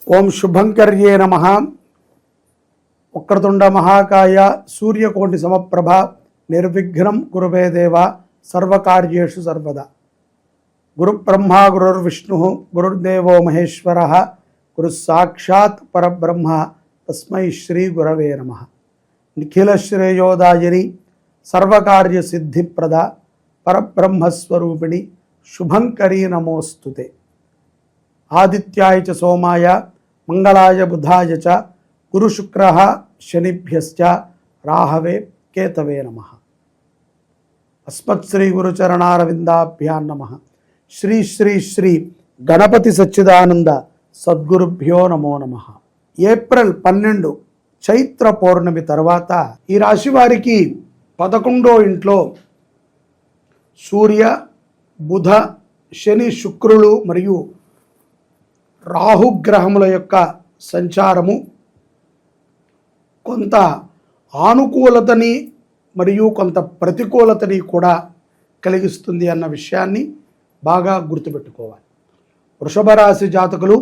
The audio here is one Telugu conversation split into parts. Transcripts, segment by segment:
ఓం శుభంకర్యే నమః. వక్రతుండ మహాకాయ సూర్యకోటి సమప్రభ నిర్విఘ్నం కురుమే దేవ సర్వకార్యేషు సర్వదా. గురుబ్రహ్మ గురుర్విష్ణు గురుర్దేవో మహేశ్వర గురు సాక్షాత్ పరబ్రహ్మ తస్మై శ్రీ గురవే నమః. నిఖిల శ్రేయోదాయిని సర్వకార్య సిద్ధిప్రద పరబ్రహ్మస్వరూపిణి శుభంకరీ నమోస్తుతే. ఆదిత్యాయ చ సోమాయ మంగళాయ బుధాయ చ గురు శుక్ర శనిభ్యశ్చ రాహవే కేతవే నమః. అస్మత్ శ్రీ గురుచరణారవిందాభ్యాం నమః. శ్రీ శ్రీ శ్రీ గణపతి సచ్చిదానంద సద్గురుభ్యో నమో నమః. ఏప్రిల్ 12 చైత్ర పౌర్ణమి తర్వాత ఈ రాశి వారికి 11వ ఇంట్లో సూర్య బుధ శని శుక్రులు మరియు రాహుగ్రహముల యొక్క సంచారము కొంత ఆనుకూలతని మరియు కొంత ప్రతికూలతని కూడా కలిగిస్తుంది అన్న విషయాన్ని బాగా గుర్తుపెట్టుకోవాలి. వృషభ రాశి జాతకులు,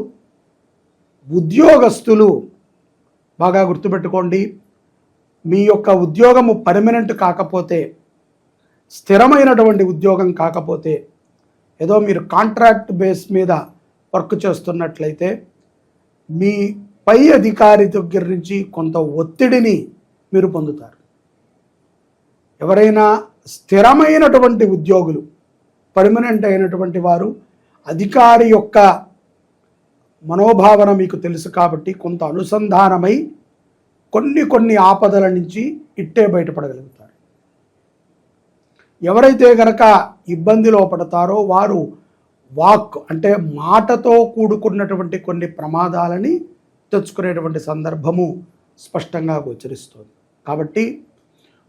ఉద్యోగస్తులు బాగా గుర్తుపెట్టుకోండి. మీ యొక్క ఉద్యోగము పర్మనెంట్ కాకపోతే, స్థిరమైనటువంటి ఉద్యోగం కాకపోతే, ఏదో మీరు కాంట్రాక్ట్ బేస్ మీద వర్క్ చేస్తున్నట్లయితే మీ పై అధికారి దగ్గర నుంచి కొంత ఒత్తిడిని మీరు పొందుతారు. ఎవరైనా స్థిరమైనటువంటి ఉద్యోగులు, పర్మనెంట్ అయినటువంటి వారు, అధికారి యొక్క మనోభావన మీకు తెలుసు కాబట్టి కొంత అనుసంధానమై కొన్ని ఆపదల నుంచి ఇట్టే బయటపడగలుగుతారు. ఎవరైతే గనక ఇబ్బందిలో పడతారో వారు వాక్ అంటే మాటతో కూడుకున్నటువంటి కొన్ని ప్రమాదాలని తెచ్చుకునేటువంటి సందర్భము స్పష్టంగా గోచరిస్తుంది. కాబట్టి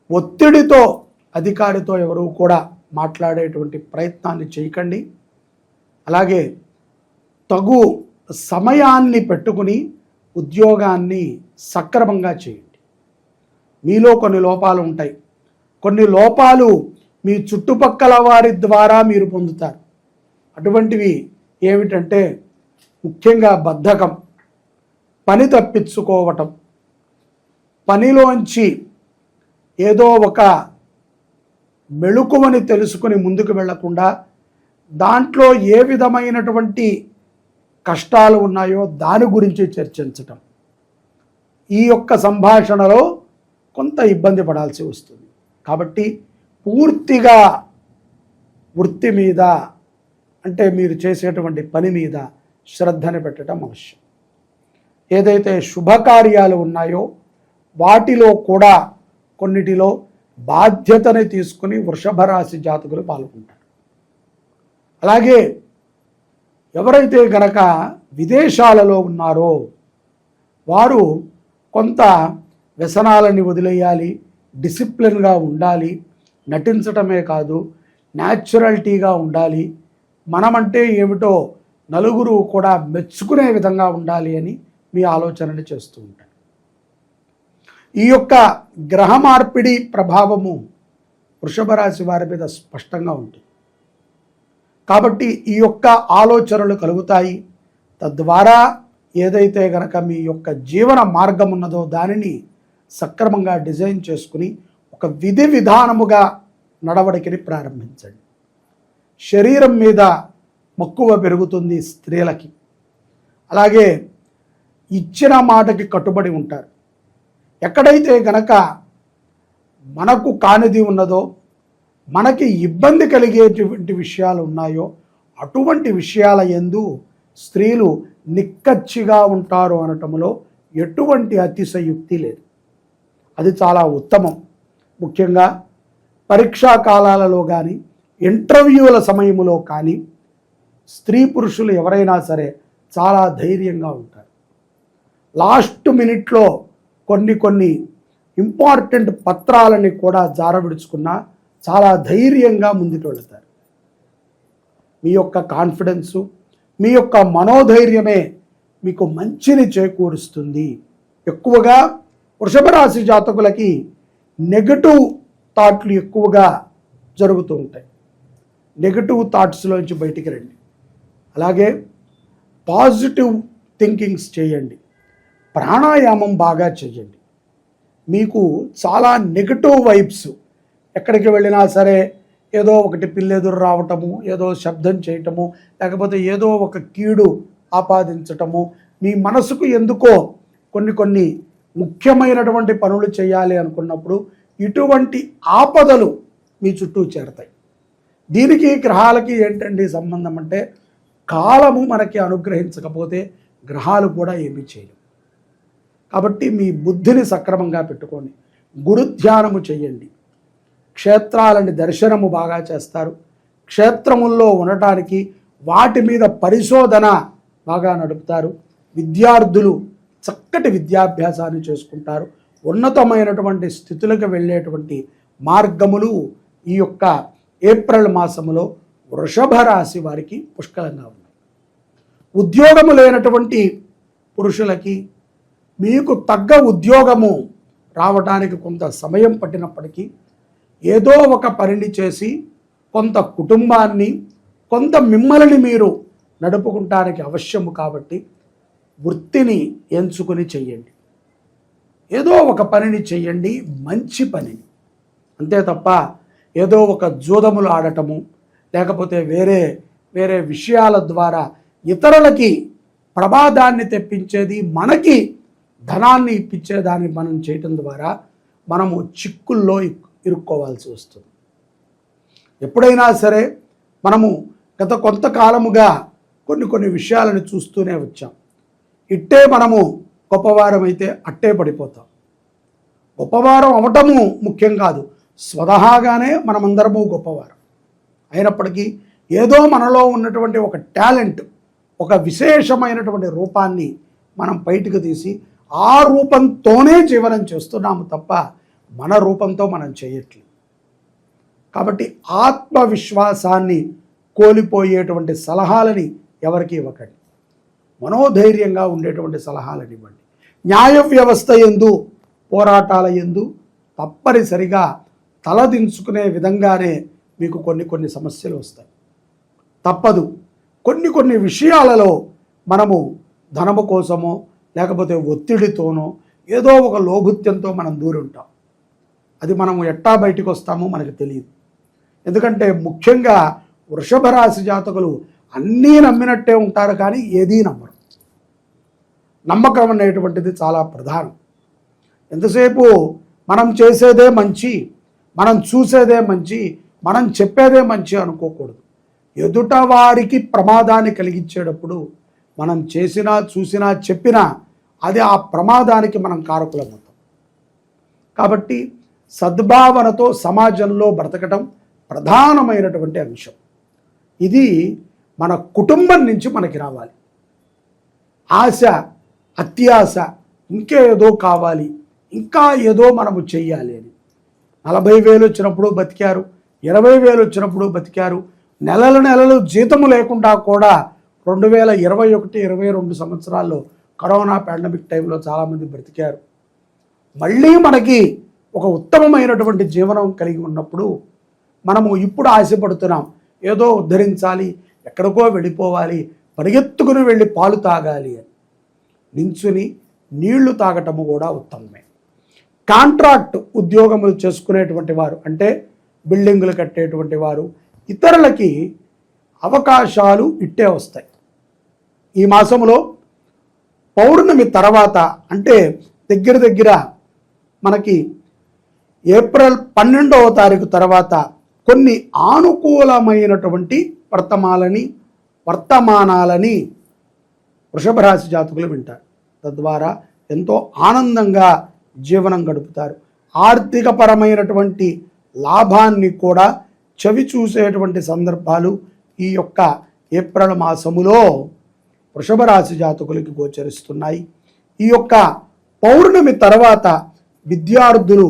ఒత్తిడితో అధికారితో ఎవరు కూడా మాట్లాడేటువంటి ప్రయత్నాన్ని చేయకండి. అలాగే తగు సమయాన్ని పెట్టుకుని ఉద్యోగాన్ని సక్రమంగా చేయండి. మీలో కొన్ని లోపాలు ఉంటాయి. కొన్ని లోపాలు మీ చుట్టుపక్కల వారి ద్వారా మీరు పొందుతారు. అటువంటివి ఏమిటంటే ముఖ్యంగా బద్ధకం, పని తప్పించుకోవటం, పనిలోంచి ఏదో ఒక మెళుకువని తెలుసుకుని ముందుకు వెళ్లకుండా దాంట్లో ఏ విధమైనటువంటి కష్టాలు ఉన్నాయో దాని గురించి చర్చించటం, ఈ యొక్క సంభాషణలో కొంత ఇబ్బంది పడాల్సి వస్తుంది. కాబట్టి పూర్తిగా వృత్తి మీద అంటే మీరు చేసేటువంటి పని మీద శ్రద్ధని పెట్టడం అవసరం. ఏదైతే శుభకార్యాలు ఉన్నాయో వాటిలో కూడా కొన్నిటిలో బాధ్యతని తీసుకుని వృషభ రాశి జాతకులు పాల్గొంటారు. అలాగే ఎవరైతే గనక విదేశాలలో ఉన్నారో వారు కొంత వ్యసనాలని వదిలేయాలి, డిసిప్లిన్గా ఉండాలి, నటించటమే కాదు న్యాచురాలిటీగా ఉండాలి, మనమంటే ఏమిటో నలుగురు కూడా మెచ్చుకునే విధంగా ఉండాలి అని మీ ఆలోచనలు చేస్తూ ఉంటారు. ఈ యొక్క గ్రహ మార్పిడి ప్రభావము వృషభ రాశి వారి మీద స్పష్టంగా ఉంటుంది. కాబట్టి ఈ యొక్క ఆలోచనలు కలుగుతాయి. తద్వారా ఏదైతే గనక మీ యొక్క జీవన మార్గం ఉన్నదో దానిని సక్రమంగా డిజైన్ చేసుకుని ఒక విధి విధానముగా నడవడికని ప్రారంభించండి. శరీరం మీద మక్కువ పెరుగుతుంది స్త్రీలకి. అలాగే ఇచ్చిన మాటకి కట్టుబడి ఉంటారు. ఎక్కడైతే గనక మనకు కానిది ఉన్నదో, మనకి ఇబ్బంది కలిగేటువంటి విషయాలు ఉన్నాయో అటువంటి విషయాల యందు స్త్రీలు నిక్కచ్చిగా ఉంటారు అనటంలో ఎటువంటి అతిశయుక్తి లేదు. అది చాలా ఉత్తమం. ముఖ్యంగా పరీక్షా కాలాలలో కానీ ఇంటర్వ్యూల సమయంలో కానీ స్త్రీ పురుషులు ఎవరైనా సరే చాలా ధైర్యంగా ఉంటారు. లాస్ట్ మినిట్లో కొన్ని ఇంపార్టెంట్ పత్రాలని కూడా జారవిడుచుకున్నా చాలా ధైర్యంగా ముందుకు వెళతారు. మీ యొక్క కాన్ఫిడెన్సు, మీ యొక్క మనోధైర్యమే మీకు మంచిని చేకూరుస్తుంది. ఎక్కువగా వృషభ రాశి జాతకులకి నెగటివ్ థాట్లు ఎక్కువగా జరుగుతూ ఉంటాయి. నెగటివ్ థాట్స్లోంచి బయటికి రండి. అలాగే పాజిటివ్ థింకింగ్స్ చేయండి, ప్రాణాయామం బాగా చేయండి. మీకు చాలా నెగటివ్ వైబ్స్ ఎక్కడికి వెళ్ళినా సరే ఏదో ఒకటి పిల్లెదురు రావటము, ఏదో శబ్దం చేయటము, లేకపోతే ఏదో ఒక కీడు ఆపాదించటము, మీ మనసుకు ఎందుకో కొన్ని ముఖ్యమైనటువంటి పనులు చేయాలి అనుకున్నప్పుడు ఇటువంటి ఆపదలు మీ చుట్టూ చేరతాయి. దీనికి గ్రహాలకి ఏంటండి సంబంధం అంటే, కాలము మనకి అనుగ్రహించకపోతే గ్రహాలు కూడా ఏమీ చేయలేవు. కాబట్టి మీ బుద్ధిని సక్రమంగా పెట్టుకోండి, గురుధ్యానము చేయండి, క్షేత్రాలని దర్శనము బాగా చేస్తారు, క్షేత్రముల్లో ఉండటానికి వాటి మీద పరిశోధన బాగా నడుపుతారు, విద్యార్థులు చక్కటి విద్యాభ్యాసాన్ని చేసుకుంటారు, ఉన్నతమైనటువంటి స్థితులకు వెళ్ళేటువంటి మార్గములు ఈ యొక్క ఏప్రిల్ మాసములో వృషభ రాశి వారికి పుష్కలంగా ఉన్నాయి. ఉద్యోగము లేనటువంటి పురుషులకి మీకు తగ్గ ఉద్యోగము రావడానికి కొంత సమయం పట్టినప్పటికీ ఏదో ఒక పనిని చేసి కొంత కుటుంబాన్ని, కొంత మిమ్మల్ని మీరు నడుపుకుంటానికి అవశ్యము. కాబట్టి వృత్తిని ఎంచుకొని చెయ్యండి, ఏదో ఒక పనిని చెయ్యండి, మంచి పనిని. అంతే తప్ప ఏదో ఒక జూదములు ఆడటము, లేకపోతే వేరే విషయాల ద్వారా ఇతరులకి ప్రమాదాన్ని తెప్పించేది, మనకి ధనాన్ని ఇప్పించేదాన్ని మనం చేయటం ద్వారా మనము చిక్కుల్లో ఇరుక్కోవాల్సి వస్తుంది. ఎప్పుడైనా సరే మనము గత కొంతకాలముగా కొన్ని విషయాలను చూస్తూనే వచ్చాం. ఇట్టే మనము గొప్పవారం అయితే అట్టే పడిపోతాం. గొప్పవారం అవటము ముఖ్యం కాదు, స్వతహాగానే మనమందరము గొప్పవారం అయినప్పటికీ ఏదో మనలో ఉన్నటువంటి ఒక టాలెంట్, ఒక విశేషమైనటువంటి రూపాన్ని మనం బయటకు తీసి ఆ రూపంతోనే జీవనం చేస్తున్నాము తప్ప మన రూపంతో మనం చేయట్లేదు. కాబట్టి ఆత్మవిశ్వాసాన్ని కోల్పోయేటువంటి సలహాలని ఎవరికి ఇవ్వకండి, మనోధైర్యంగా ఉండేటువంటి సలహాలను ఇవ్వండి. న్యాయ వ్యవస్థ యందు, పోరాటాల యందు తప్పనిసరిగా తలదించుకునే విధంగానే మీకు కొన్ని సమస్యలు వస్తాయి. తప్పదు. కొన్ని విషయాలలో మనము ధనము కోసమో లేకపోతే ఒత్తిడితోనో ఏదో ఒక లోభుత్యంతో మనం దూరి ఉంటాం. అది మనము ఎట్టా బయటకు వస్తామో మనకు తెలియదు. ఎందుకంటే ముఖ్యంగా వృషభ రాశి జాతకులు అన్నీ నమ్మినట్టే ఉంటారు, కానీ ఏదీ నమ్మరు. నమ్మకం అనేటువంటిది చాలా ప్రధానం. ఎంతసేపు మనం చేసేదే మంచి, మనం చూసేదే మంచి, మనం చెప్పేదే మంచి అనుకోకూడదు. ఎదుట వారికి ప్రమాదాన్ని కలిగించేటప్పుడు మనం చేసినా, చూసినా, చెప్పినా అది ఆ ప్రమాదానికి మనం కారకులమవుతాం. కాబట్టి సద్భావనతో సమాజంలో బ్రతకటం ప్రధానమైనటువంటి అంశం. ఇది మన కుటుంబం నుంచి మనకి రావాలి. ఆశ, అత్యాశ, ఇంకేదో కావాలి, ఇంకా ఏదో మనము చెయ్యాలి అని 40,000 వచ్చినప్పుడు బతికారు, 20,000 వచ్చినప్పుడు బతికారు, నెలలు జీతము లేకుండా కూడా 2021-22 సంవత్సరాల్లో కరోనా పాండమిక్ టైంలో చాలామంది బ్రతికారు. మళ్ళీ మనకి ఒక ఉత్తమమైనటువంటి జీవనం కలిగి ఉన్నప్పుడు మనము ఇప్పుడు ఆశపడుతున్నాం, ఏదో ఉద్ధరించాలి, ఎక్కడికో వెళ్ళిపోవాలి, పరిగెత్తుకుని వెళ్ళి పాలు తాగాలి అని. నించుని నీళ్లు తాగటము కూడా ఉత్తమమే. కాంట్రాక్ట్ ఉద్యోగములు చేసుకునేటువంటి వారు, అంటే బిల్డింగులు కట్టేటువంటి వారు, ఇతరులకి అవకాశాలు ఇట్టే వస్తాయి. ఈ మాసంలో పౌర్ణమి తర్వాత, అంటే దగ్గర మనకి ఏప్రిల్ 12వ తారీఖు తర్వాత కొన్ని అనుకూలమైనటువంటి వర్తమానాలని వృషభ రాశి జాతకులు వింటారు. తద్వారా ఎంతో ఆనందంగా జీవనం గడుపుతారు. ఆర్థికపరమైనటువంటి లాభాన్ని కూడా చవి చూసేటువంటి సందర్భాలు ఈ యొక్క ఏప్రిల్ మాసములో వృషభ రాశి జాతకులకి గోచరిస్తున్నాయి. ఈ యొక్క పౌర్ణమి తర్వాత విద్యార్థులు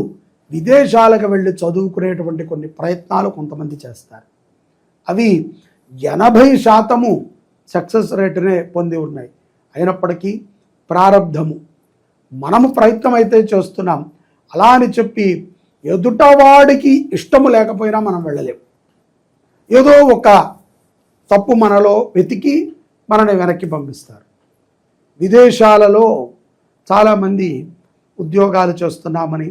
విదేశాలకు వెళ్ళి చదువుకునేటువంటి కొన్ని ప్రయత్నాలు కొంతమంది చేస్తారు. అవి 80% సక్సెస్ రేటునే పొంది ఉన్నాయి. అయినప్పటికీ ప్రారంధము, మనము ప్రయత్నం అయితే చేస్తున్నాం, అలా అని చెప్పి ఎదుటవాడికి ఇష్టము లేకపోయినా మనం వెళ్ళలేం. ఏదో ఒక తప్పు మనలో వెతికి మనని వెనక్కి పంపిస్తారు. విదేశాలలో చాలామంది ఉద్యోగాలు చేస్తున్నామని,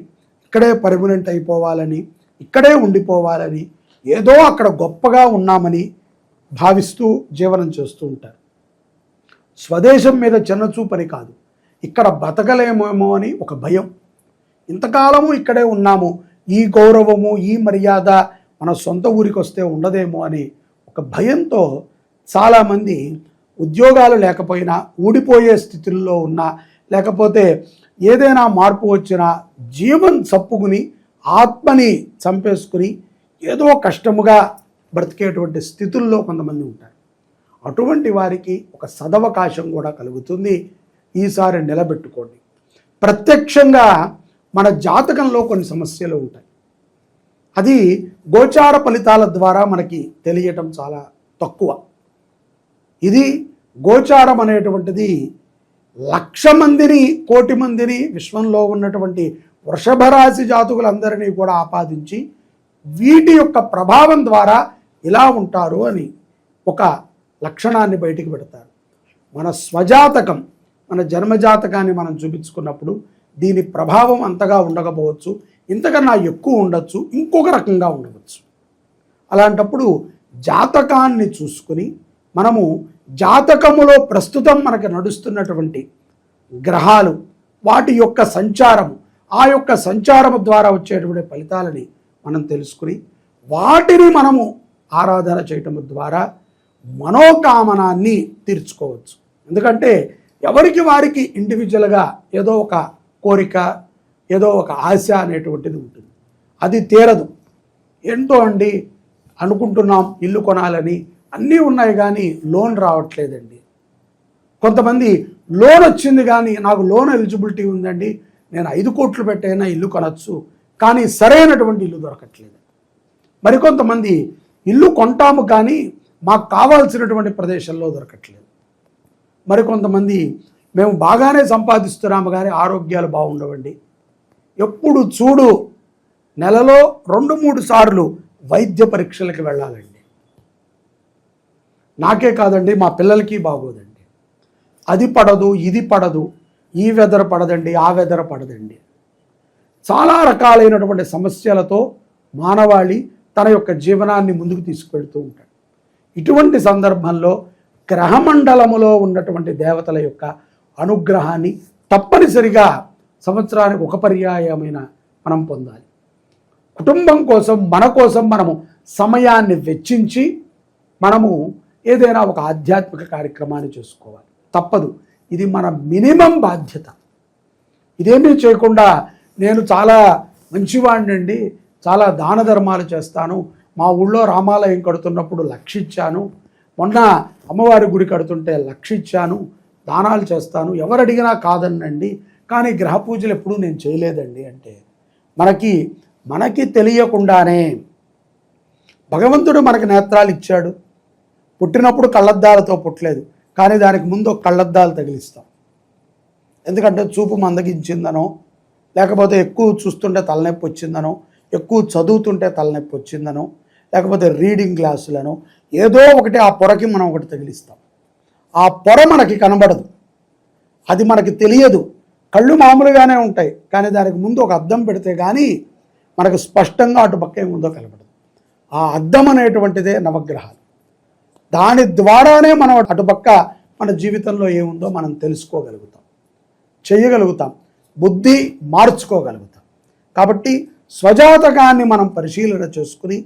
ఇక్కడే పర్మనెంట్ అయిపోవాలని, ఇక్కడే ఉండిపోవాలని, ఏదో అక్కడ గొప్పగా ఉన్నామని భావిస్తూ జీవనం చేస్తూ ఉంటారు. స్వదేశం మీద చిన్నచూపని కాదు, ఇక్కడ బతకలేమేమో అని ఒక భయం. ఇంతకాలము ఇక్కడే ఉన్నాము, ఈ గౌరవము ఈ మర్యాద మన సొంత ఊరికి వస్తే ఉండదేమో అని ఒక భయంతో చాలామంది ఉద్యోగాలు లేకపోయినా, ఊడిపోయే స్థితిలో ఉన్నా, లేకపోతే ఏదైనా మార్పు వచ్చినా జీవం చప్పుకుని ఆత్మని చంపేసుకుని ఏదో కష్టముగా బ్రతికేటువంటి స్థితుల్లో కొంతమంది ఉంటారు. అటువంటి వారికి ఒక సదవకాశం కూడా కలుగుతుంది. ఈసారి నిలబెట్టుకోండి. ప్రత్యక్షంగా మన జాతకంలో కొన్ని సమస్యలు ఉంటాయి, అది గోచార ఫలితాల ద్వారా మనకి తెలియటం చాలా తక్కువ. ఇది గోచారం అనేటువంటిది 1,00,000 మందిని, కోటి మందిని, విశ్వంలో ఉన్నటువంటి వృషభ రాశి జాతకులందరినీ కూడా ఆపాదించి వీటి యొక్క ప్రభావం ద్వారా ఇలా ఉంటారు అని ఒక లక్షణాన్ని బయటికి పెడతారు. మన స్వజాతకం, మన జన్మజాతకాన్ని మనం చూపించుకున్నప్పుడు దీని ప్రభావం అంతగా ఉండకపోవచ్చు, ఇంతకన్నా ఎక్కువ ఉండొచ్చు, ఇంకొక రకంగా ఉండవచ్చు. అలాంటప్పుడు జాతకాన్ని చూసుకుని మనము జాతకములో ప్రస్తుతం మనకు నడుస్తున్నటువంటి గ్రహాలు, వాటి యొక్క సంచారము, ఆ యొక్క సంచారము ద్వారా వచ్చేటువంటి ఫలితాలని మనం తెలుసుకుని వాటిని మనము ఆరాధన చేయటం ద్వారా మనోకామనాన్ని తీర్చుకోవచ్చు. ఎందుకంటే ఎవరికి వారికి ఇండివిజువల్గా ఏదో ఒక కోరిక, ఏదో ఒక ఆశ అనేటువంటిది ఉంటుంది, అది తీరదు. ఏంటో అండి అనుకుంటున్నాం ఇల్లు కొనాలని, అన్నీ ఉన్నాయి కానీ లోన్ రావట్లేదండి. కొంతమంది లోన్ వచ్చింది కానీ నాకు లోన్ ఎలిజిబిలిటీ ఉందండి, నేను 5 కోట్లు పెట్టైనా ఇల్లు కొనచ్చు, కానీ సరైనటువంటి ఇల్లు దొరకట్లేదు. మరికొంతమంది ఇల్లు కొంటాము కానీ మాకు కావాల్సినటువంటి ప్రదేశంలో దొరకట్లేదు. మరికొంతమంది మేము బాగానే సంపాదిస్తున్నాము కానీ ఆరోగ్యాలు బాగుండవండి. ఎప్పుడు చూడు నెలలో 2-3 సార్లు వైద్య పరీక్షలకు వెళ్ళాలండి. నాకే కాదండి, మా పిల్లలకి బాగోదండి. అది పడదు, ఇది పడదు, ఈ వెదర్ పడదండి, ఆ వెదర్ పడదండి. చాలా రకాలైనటువంటి సమస్యలతో మానవాళి తన యొక్క జీవనాన్ని ముందుకు తీసుకెళ్తూ ఉంటాడు. ఇటువంటి సందర్భంలో గ్రహమండలములో ఉన్నటువంటి దేవతల యొక్క అనుగ్రహాన్ని తప్పనిసరిగా సంవత్సరానికి ఒక పర్యాయమైన మనం పొందాలి. కుటుంబం కోసం, మన కోసం మనము సమయాన్ని వెచ్చించి మనము ఏదైనా ఒక ఆధ్యాత్మిక కార్యక్రమాన్ని చేసుకోవాలి. తప్పదు, ఇది మన మినిమం బాధ్యత. ఇదేమీ చేయకుండా నేను చాలా మంచివాడినండి, చాలా దాన ధర్మాలు చేస్తాను, మా ఊళ్ళో రామాలయం కడుతున్నప్పుడు 1,00,000 ఇచ్చాను, మొన్న అమ్మవారి గుడి కడుతుంటే 1,00,000 ఇచ్చాను, దానాలు చేస్తాను, ఎవరు అడిగినా కాదనండి, కానీ గ్రహ పూజలు ఎప్పుడూ నేను చేయలేదండి అంటే మనకి తెలియకుండానే భగవంతుడు మనకి నేత్రాలు ఇచ్చాడు. పుట్టినప్పుడు కళ్ళద్దాలతో పుట్టలేదు, కానీ దానికి ముందు ఒక కళ్ళద్దాలు తగిలిస్తాం. ఎందుకంటే చూపు మందగించిందనో, లేకపోతే ఎక్కువ చూస్తుంటే తలనొప్పి వచ్చిందనో, ఎక్కువ చదువుతుంటే తలనొప్పి వచ్చిందనో, లేకపోతే రీడింగ్ గ్లాసులను ఏదో ఒకటి ఆ పొరకి మనం ఒకటి తగిలిస్తాం. ఆ పొర మనకి కనబడదు, అది మనకి తెలియదు. కళ్ళు మామూలుగానే ఉంటాయి, కానీ దానికి ముందు ఒక అద్దం పెడితే కానీ మనకు స్పష్టంగా అటు పక్క ఏముందో కనబడదు. ఆ అద్దం అనేటువంటిదే నవగ్రహాలు. దాని ద్వారానే మనం అటుపక్క మన జీవితంలో ఏముందో మనం తెలుసుకోగలుగుతాం, చేయగలుగుతాం, బుద్ధి మార్చుకోగలుగుతాం. కాబట్టి స్వజాతకాన్ని మనం పరిశీలన చేసుకుని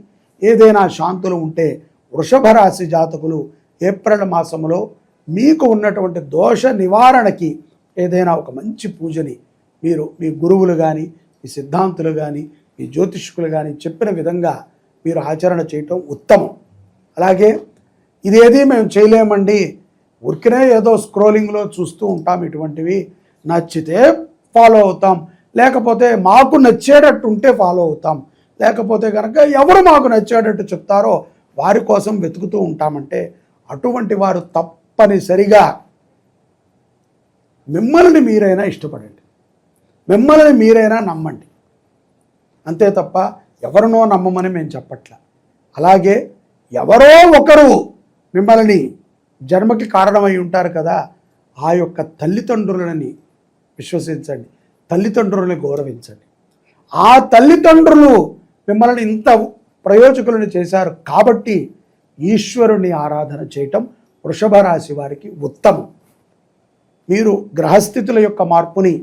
ఏదైనా శాంతులు ఉంటే వృషభ రాశి జాతకులు ఏప్రిల్ మాసంలో మీకు ఉన్నటువంటి దోష నివారణకి ఏదైనా ఒక మంచి పూజని మీరు మీ గురువులు కానీ, మీ సిద్ధాంతులు కానీ, మీ జ్యోతిష్కులు కానీ చెప్పిన విధంగా మీరు ఆచరణ చేయటం ఉత్తమం. అలాగే ఇదేది మేము చేయలేమండి, ఊరికనే ఏదో స్క్రోలింగ్లో చూస్తూ ఉంటాం, ఇటువంటివి నచ్చితే ఫాలో అవుతాం, లేకపోతే మాకు నచ్చేటట్టు ఉంటే ఫాలో అవుతాం, లేకపోతే కనుక ఎవరు మాకు నచ్చేటట్టు చెప్తారో వారి కోసం వెతుకుతూ ఉంటామంటే అటువంటి వారు తప్పనిసరిగా మిమ్మల్ని మీరైనా ఇష్టపడండి, మిమ్మల్ని మీరైనా నమ్మండి, అంతే తప్ప ఎవరినో నమ్మమని మేము చెప్పట్లా. అలాగే ఎవరో ఒకరు మిమ్మల్ని జన్మకి కారణమై ఉంటారు కదా, ఆ యొక్క తల్లిదండ్రులని విశ్వసించండి, తల్లిదండ్రులని గౌరవించండి. ఆ తల్లిదండ్రులు మిమ్మల్ని ఇంత ప్రయోజకులను చేశారు కాబట్టి ఈశ్వరుని ఆరాధన చేయటం వృషభ రాశి వారికి ఉత్తమం. మీరు గ్రహస్థితుల యొక్క మార్పుని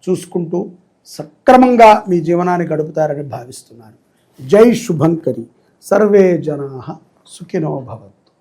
చూసుకుంటూ సక్రమంగా మీ జీవనాన్ని గడుపుతారని భావిస్తున్నాను. జై శుభంకరి. సర్వే జనాః సుఖినో భవంతు.